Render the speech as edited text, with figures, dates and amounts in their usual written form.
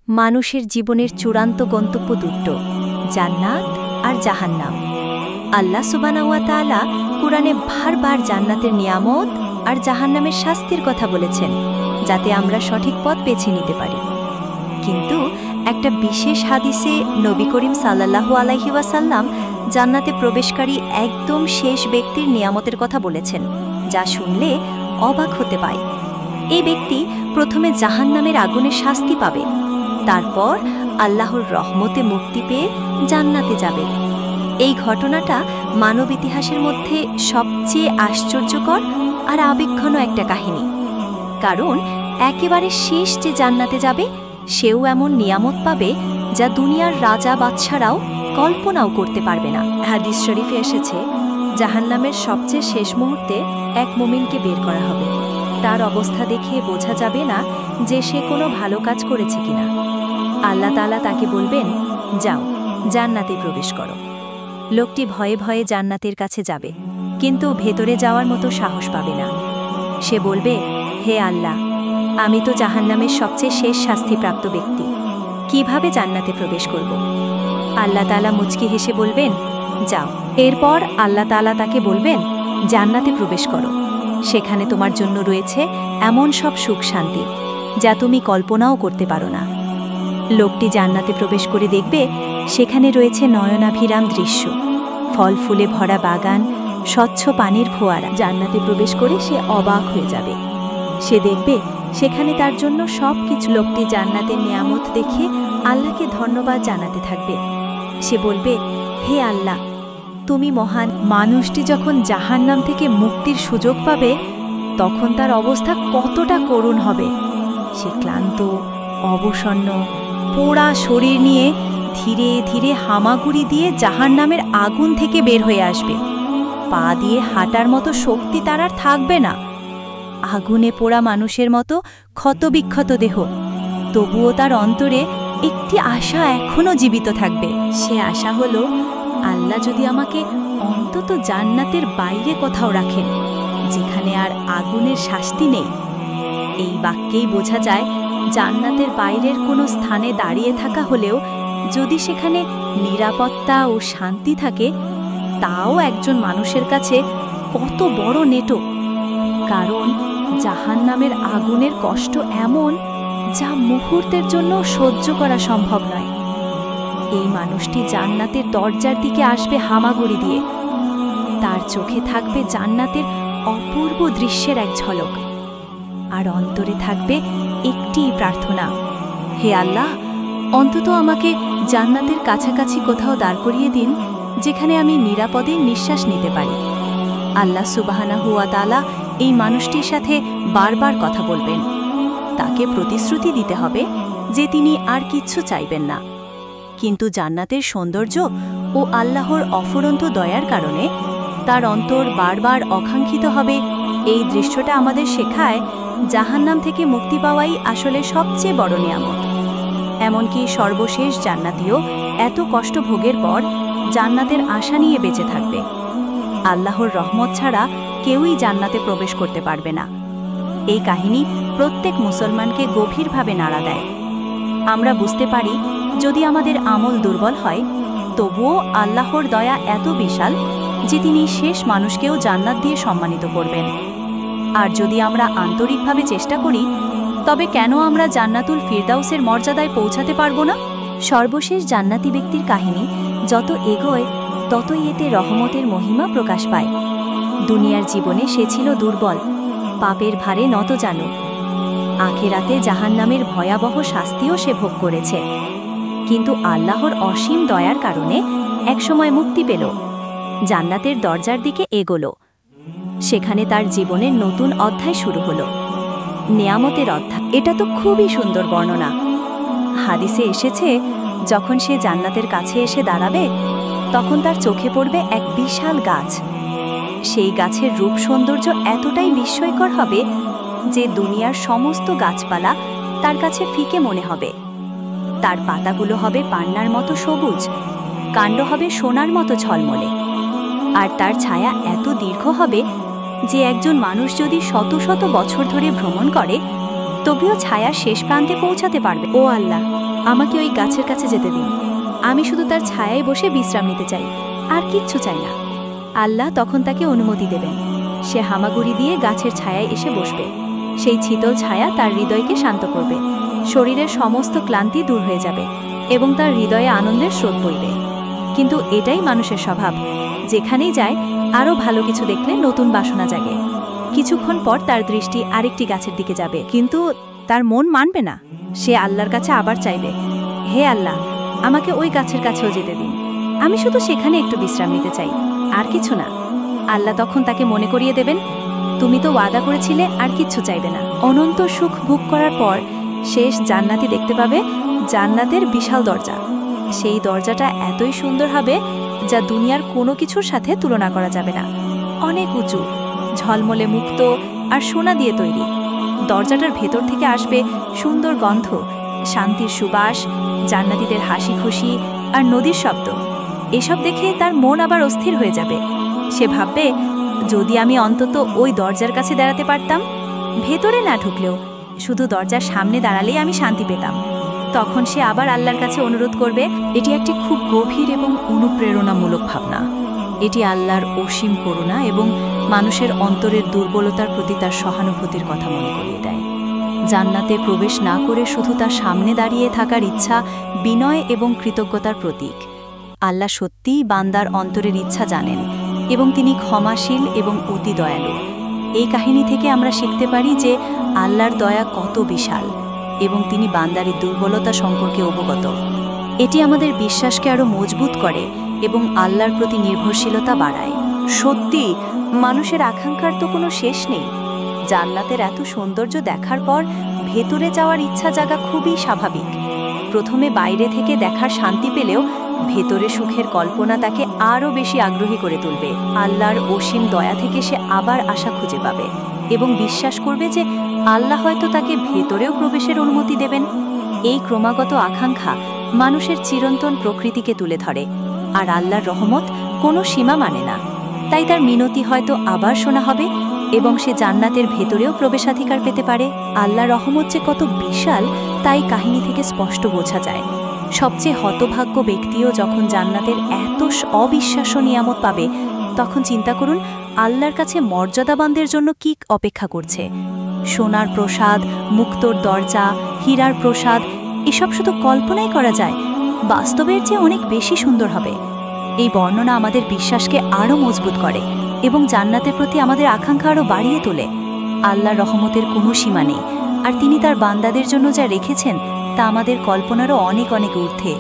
মানুষের জীবনের চূড়ান্ত গন্তব্য দুটো, জান্নাত আর জাহান্নাম। আল্লাহ সুবহানাহু ওয়া তাআলা কুরআনে বারবার জান্নাতের নিয়ামত আর জাহান্নামের শাস্তির কথা বলেছেন, যাতে আমরা সঠিক পথ বেছে নিতে পারি। কিন্তু একটা বিশেষ হাদিসে নবী করিম সাল্লাল্লাহু আলাইহি ওয়াসাল্লাম জান্নাতে প্রবেশকারী একদম শেষ ব্যক্তির নিয়ামতের কথা বলেছেন, যা শুনলে অবাক হতে পায়। এই ব্যক্তি প্রথমে জাহান্নামের আগুনের শাস্তি পাবে, তারপর আল্লাহর রহমতে মুক্তি পেয়ে জান্নাতে যাবে। এই ঘটনাটা মানব ইতিহাসের মধ্যে সবচেয়ে আশ্চর্যকর আর আবেগঘন একটা কাহিনী, কারণ একেবারে শেষ যে জান্নাতে যাবে সেও এমন নিয়ামত পাবে যা দুনিয়ার রাজা বাদশারাও কল্পনাও করতে পারবে না। হাদিস শরীফে এসেছে, জাহান্নামের সবচেয়ে শেষ মুহূর্তে এক মুমিনকে বের করা হবে। তার অবস্থা দেখে বোঝা যাবে না যে সে কোনো ভালো কাজ করেছে কিনা। আল্লাহ তাআলা তাকে বলবেন, যাও, জান্নাতে প্রবেশ করো। লোকটি ভয়ে ভয়ে জান্নাতের কাছে যাবে, কিন্তু ভেতরে যাওয়ার মতো সাহস পাবে না। সে বলবে, হে আল্লাহ, আমি তো জাহান্নামের সবচেয়ে শেষ শাস্তিপ্রাপ্ত ব্যক্তি, কিভাবে জান্নাতে প্রবেশ করব? আল্লাহ তাআলা মুচকি হেসে বলবেন, যাও। এরপর আল্লাহ তাআলা তাকে বলবেন, জান্নাতে প্রবেশ করো। সেখানে তোমার জন্য রয়েছে এমন সব সুখ শান্তি যা তুমি কল্পনাও করতে পারো না। লোকটি জান্নাতে প্রবেশ করে দেখবে সেখানে রয়েছে নয়নাভিরাম দৃশ্য, ফল ফুলে ভরা বাগান, স্বচ্ছ পানির ফোয়ারা। জান্নাতে প্রবেশ করে সে অবাক হয়ে যাবে। সে দেখবে সেখানে তার জন্য সব কিছু। লোকটি জান্নাতের নিয়ামত দেখে আল্লাহকে ধন্যবাদ জানাতে থাকবে। সে বলবে, হে আল্লাহ, তুমি মহান। মানুষটি যখন জাহান্নাম থেকে মুক্তির সুযোগ পাবে তখন তার অবস্থা কতটা করুণ হবে। সে ক্লান্ত, অবসন্ন, পোড়া শরীর নিয়ে ধীরে ধীরে হামাগুড়ি দিয়ে জাহান্নামের আগুন থেকে বের হয়ে আসবে। পা দিয়ে হাঁটার মতো শক্তি তার আর থাকবে না। আগুনে পোড়া মানুষের মতো ক্ষতবিক্ষত দেহ, তবুও তার অন্তরে একটি আশা এখনো জীবিত থাকবে। সে আশা হলো, আল্লাহ যদি আমাকে অন্তত জান্নাতের বাইরে কোথাও রাখেন, যেখানে আর আগুনের শাস্তি নেই। এই বাক্যেই বোঝা যায়, জান্নাতের বাইরের কোনো স্থানে দাঁড়িয়ে থাকা হলেও যদি সেখানে নিরাপত্তা ও শান্তি থাকে, তাও একজন মানুষের কাছে কত বড় নেটো। কারণ জাহান্নামের আগুনের কষ্ট এমন, যা মুহূর্তের জন্য সহ্য করা সম্ভব নয়। এই মানুষটি জান্নাতের দরজার দিকে আসবে হামাগুড়ি দিয়ে। তার চোখে থাকবে জান্নাতের অপূর্ব দৃশ্যের এক ঝলক, আর অন্তরে থাকবে একটিই প্রার্থনা, হে আল্লাহ, অন্তত আমাকে জান্নাতের কাছাকাছি কোথাও দাঁড় করিয়ে দিন, যেখানে আমি নিরাপদে নিঃশ্বাস নিতে পারি। আল্লাহ সুবহানাহু ওয়া তাআলা এই মানুষটির সাথে বারবার কথা বলবেন। তাকে প্রতিশ্রুতি দিতে হবে যে তিনি আর কিচ্ছু চাইবেন না। কিন্তু জান্নাতের সৌন্দর্য ও আল্লাহর অফুরন্ত দয়ার কারণে তার অন্তর বারবার অকাঙ্ক্ষিত হবে। এই দৃশ্যটা আমাদের শেখায়, জাহান্নাম থেকে মুক্তি পাওয়াই আসলে সবচেয়ে বড় নিয়ামত। এমনকি সর্বশেষ জান্নাতীও এত কষ্ট ভোগের পর জান্নাতের আশা নিয়ে বেঁচে থাকবে। আল্লাহর রহমত ছাড়া কেউই জান্নাতে প্রবেশ করতে পারবে না। এই কাহিনী প্রত্যেক মুসলমানকে গভীরভাবে নাড়া দেয়। আমরা বুঝতে পারি, যদি আমাদের আমল দুর্বল হয়, তবুও আল্লাহর দয়া এত বিশাল যে তিনি শেষ মানুষকেও জান্নাত দিয়ে সম্মানিত করবেন। আর যদি আমরা আন্তরিকভাবে চেষ্টা করি, তবে কেন আমরা জান্নাতুল ফিরদাউসের মর্যাদায় পৌঁছাতে পারব না? সর্বশেষ জান্নাতি ব্যক্তির কাহিনী যত এগোয়, ততই এতে রহমতের মহিমা প্রকাশ পায়। দুনিয়ার জীবনে সে ছিল দুর্বল, পাপের ভারে নতজানু। আখিরাতে জাহান্নামের ভয়াবহ শাস্তিও সে ভোগ করেছে। কিন্তু আল্লাহর অসীম দয়ার কারণে একসময় মুক্তি পেল, জান্নাতের দরজার দিকে এগোলো। সেখানে তার জীবনের নতুন অধ্যায় শুরু হলো, নিয়ামতের অধ্যায়। এটা তো খুবই সুন্দর বর্ণনা। হাদিসে এসেছে, যখন সে জান্নাতের কাছে এসে দাঁড়াবে, তখন তার চোখে পড়বে এক বিশাল গাছ। সেই গাছের রূপ সৌন্দর্য এতটাই বিস্ময়কর হবে যে দুনিয়ার সমস্ত গাছপালা তার কাছে ফিকে মনে হবে। তার পাতাগুলো হবে পান্নার মতো সবুজ, কাণ্ড হবে সোনার মতো ঝলমলে, আর তার ছায়া এত দীর্ঘ হবে যে একজন মানুষ যদি শত শত বছর ধরে ভ্রমণ করে, তবেও ছায়ার শেষ প্রান্তে পৌঁছাতে পারবে। ও আল্লাহ, আমাকে ওই গাছের কাছে যেতে দিন। আমি শুধু তার ছায়ায় বসে বিশ্রাম নিতে চাই, আর কিচ্ছু চাই না। আল্লাহ তখন তাকে অনুমতি দেবেন। সে হামাগুড়ি দিয়ে গাছের ছায়ায় এসে বসবে। সেই শীতল ছায়া তার হৃদয়কে শান্ত করবে। শরীরের সমস্ত ক্লান্তি দূর হয়ে যাবে এবং তার হৃদয়ে আনন্দের স্রোত বইবে। কিন্তু এটাই মানুষের স্বভাব, যেখানেই যায় আরও ভালো কিছু দেখলে নতুন বাসনা জাগে। কিছুক্ষণ পর তার দৃষ্টি আরেকটি গাছের দিকে যাবে, কিন্তু তার মন মানবে না। সে আল্লাহর কাছে আবার চাইবে, হে আল্লাহ, আমাকে ওই গাছের কাছেও যেতে দিন। আমি শুধু সেখানে একটু বিশ্রাম নিতে চাই, আর কিছু না। আল্লাহ তখন তাকে মনে করিয়ে দেবেন, তুমি তো ওয়াদা করেছিলে আর কিচ্ছু চাইবে না। অনন্ত সুখ ভোগ করার পর শেষ জান্নাতি দেখতে পাবে জান্নাতের বিশাল দরজা। সেই দরজাটা এতই সুন্দর হবে যা দুনিয়ার কোনো কিছুর সাথে তুলনা করা যাবে না। অনেক উঁচু, ঝলমলে মুক্ত আর সোনা দিয়ে তৈরি। দরজাটার ভেতর থেকে আসবে সুন্দর গন্ধ, শান্তির সুবাস, জান্নাতীদের হাসি খুশি আর নদীর শব্দ। এসব দেখে তার মন আবার অস্থির হয়ে যাবে। সে ভাববে, যদি আমি অন্তত ওই দরজার কাছে দাঁড়াতে পারতাম, ভেতরে না ঢুকলেও শুধু দরজার সামনে দাঁড়ালেই আমি শান্তি পেতাম। তখন সে আবার আল্লাহর কাছে অনুরোধ করবে। এটি একটি খুব গভীর এবং অনুপ্রেরণামূলক ভাবনা। এটি আল্লাহর অসীম করুণা এবং মানুষের অন্তরের দুর্বলতার প্রতি তার সহানুভূতির কথা মনে করিয়ে দেয়। জান্নাতে প্রবেশ না করে শুধু তার সামনে দাঁড়িয়ে থাকার ইচ্ছা বিনয় এবং কৃতজ্ঞতার প্রতীক। আল্লাহ সত্যিই বান্দার অন্তরের ইচ্ছা জানেন এবং তিনি ক্ষমাশীল এবং অতি দয়ালু। এই কাহিনী থেকে আমরা শিখতে পারি যে আল্লাহর দয়া কত বিশাল এবং তিনি বান্দারের দুর্বলতা সম্পর্কে অবগত। এটি আমাদের বিশ্বাসকে আরও মজবুত করে এবং আল্লাহর প্রতি নির্ভরশীলতা বাড়ায়। সত্যি, মানুষের আকাঙ্ক্ষার তো কোনো শেষ নেই। জান্নাতের এত সৌন্দর্য দেখার পর ভেতরে যাওয়ার ইচ্ছা জাগা খুবই স্বাভাবিক। প্রথমে বাইরে থেকে দেখার শান্তি পেলেও ভেতরে সুখের কল্পনা তাকে আরও বেশি আগ্রহী করে তুলবে। আল্লাহর অসীম দয়া থেকে সে আবার আশা খুঁজে পাবে এবং বিশ্বাস করবে যে আল্লাহ হয়তো তাকে ভেতরেও প্রবেশের অনুমতি দেবেন। এই ক্রমাগত আকাঙ্ক্ষা মানুষের চিরন্তন প্রকৃতিকে তুলে ধরে, আর আল্লাহর রহমত কোনো সীমা মানে না। তাই তার মিনতি হয়তো আবার শোনা হবে এবং সে জান্নাতের ভেতরেও প্রবেশাধিকার পেতে পারে। আল্লাহর রহমত যে কত বিশাল তাই কাহিনী থেকে স্পষ্ট বোঝা যায়। সবচেয়ে হতভাগ্য ব্যক্তিও যখন জান্নাতের এত অবিশ্বাস্য নিয়ামত পাবে, তখন চিন্তা করুন আল্লাহর কাছে মর্যাদাবানদের জন্য কি অপেক্ষা করছে। সোনার প্রসাদ, মুক্তোর দরজা, হীরার প্রসাদ, এসব শুধু কল্পনাই করা যায়, বাস্তবের চেয়ে অনেক বেশি সুন্দর হবে। এই বর্ণনা আমাদের বিশ্বাসকে আরও মজবুত করে এবং জান্নাতের প্রতি আমাদের আকাঙ্ক্ষা আরও বাড়িয়ে তোলে। আল্লাহর রহমতের কোনো সীমা নেই, আর তিনি তার বান্দাদের জন্য যা রেখেছেন তা আমাদের কল্পনারও অনেক অনেক ঊর্ধ্বে।